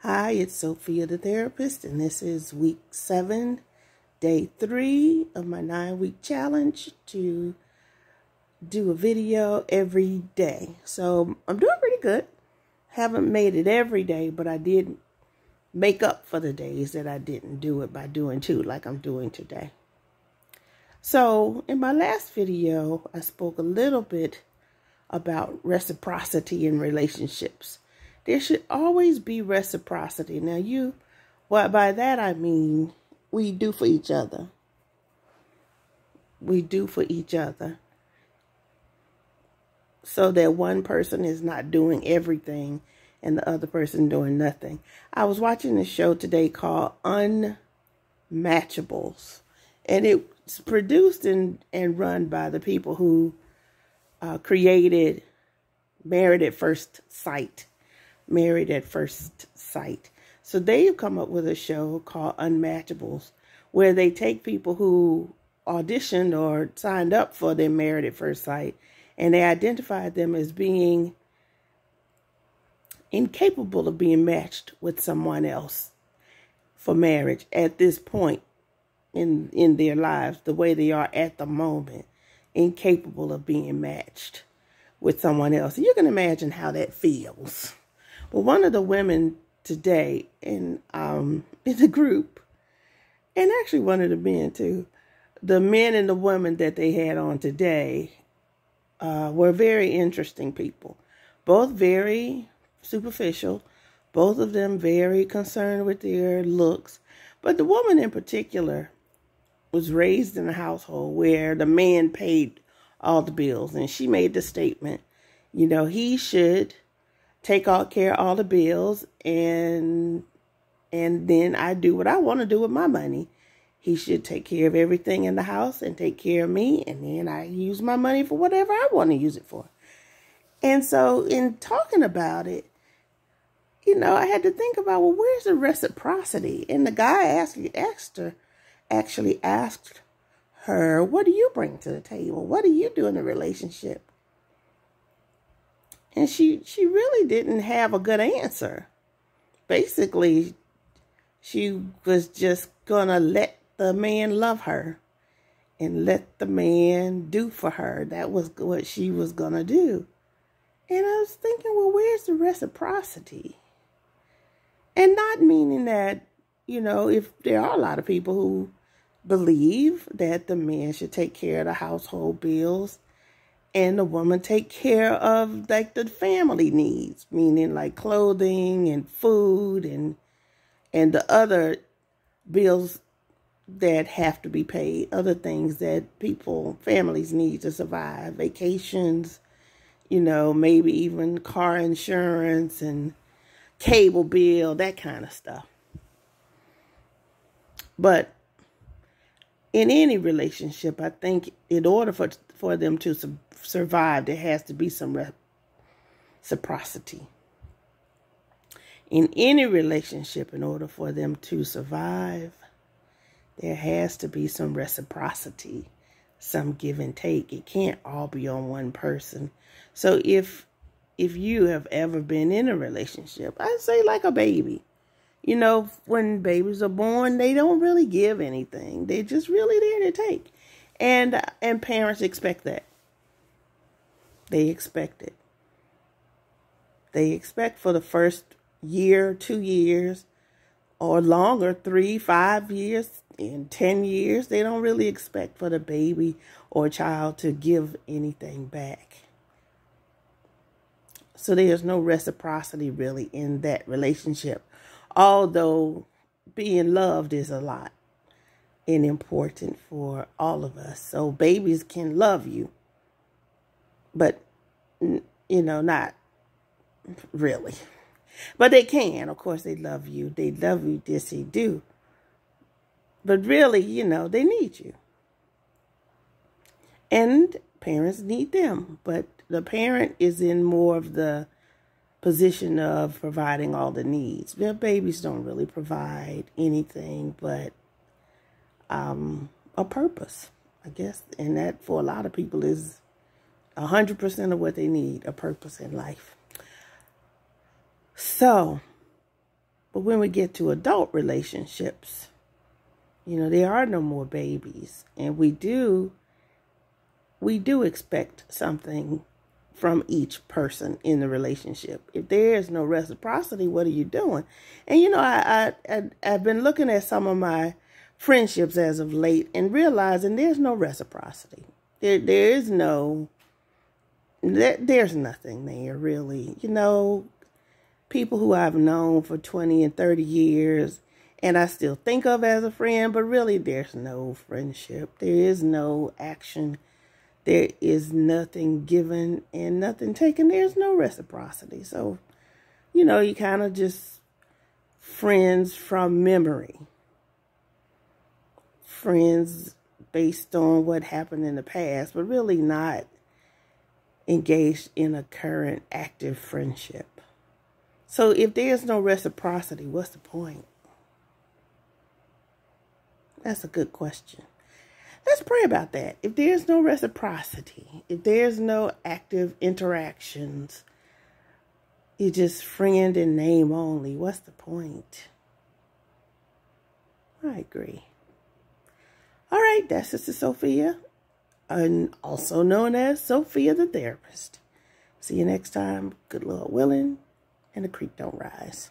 Hi, it's Sophia the therapist, and this is week 7, day 3 of my 9-week challenge to do a video every day. So I'm doing pretty good. Haven't made it every day, but I did make up for the days that I didn't do it by doing 2 like I'm doing today. So in my last video, I spoke a little bit about reciprocity in relationships. There should always be reciprocity. Now, by that I mean we do for each other. We do for each other. So that one person is not doing everything and the other person doing nothing. I was watching a show today called Unmatchables. And it's produced and run by the people who created Married at First Sight. Married at First Sight. So they've come up with a show called Unmatchables, where they take people who auditioned or signed up for their Married at First Sight, and they identified them as being incapable of being matched with someone else for marriage at this point in their lives, the way they are at the moment, incapable of being matched with someone else. You can imagine how that feels. Well, one of the women today in the group, and actually one of the men too, the men and the women that they had on today were very interesting people. Both very superficial, both of them very concerned with their looks. But the woman in particular was raised in a household where the man paid all the bills. And she made the statement, he should take care of all the bills, and then I do what I want to do with my money. He should take care of everything in the house and take care of me, and then I use my money for whatever I want to use it for. And so in talking about it, I had to think about, well, where's the reciprocity? And the guy actually asked her, what do you bring to the table? What do you do in a relationship? And she really didn't have a good answer. Basically, she was just going to let the man love her and let the man do for her. That was what she was going to do. And I was thinking, well, where's the reciprocity? And not meaning that, if there are a lot of people who believe that the man should take care of the household bills and the woman take care of like the family needs, meaning like clothing and food and the other bills that have to be paid, other things that families need to survive, vacations, maybe even car insurance and cable bill, that kind of stuff. But in any relationship, I think in order for them to survive, there has to be some reciprocity. In any relationship, in order for them to survive, there has to be some reciprocity, some give and take. It can't all be on one person. So if you have ever been in a relationship, I'd say like a baby. When babies are born, they don't really give anything. They're just really there to take. And parents expect that. They expect it. They expect for the first year, 2 years, or longer, 3, 5 years, and 10 years. They don't really expect for the baby or child to give anything back. So there's no reciprocity really in that relationship. Although being loved is a lot and important for all of us. So babies can love you, but, not really. But they can. Of course, they love you. They love you, yes, they do. But really, they need you. And parents need them. But the parent is in more of the position of providing all the needs. Well, babies don't really provide anything but a purpose, I guess. And that, for a lot of people, is 100% of what they need, a purpose in life. So But when we get to adult relationships, you know, there are no more babies. And we do expect something from each person in the relationship. If there is no reciprocity, what are you doing? And, you know, I've been looking at some of my friendships as of late and realizing there's no reciprocity. There's nothing there, really. You know, people who I've known for 20 and 30 years and I still think of as a friend, but really there's no friendship. There is no action. There is nothing given and nothing taken. There's no reciprocity. So, you know, you kind of just friends from memory. Friends based on what happened in the past, but really not engaged in a current active friendship. So if there's no reciprocity, what's the point? That's a good question. Let's pray about that. If there's no reciprocity, if there's no active interactions, you're just friend in name only, what's the point? I agree. All right, that's Sister Sophia, and also known as Sophia the Therapist. See you next time. Good Lord willing, and the creek don't rise.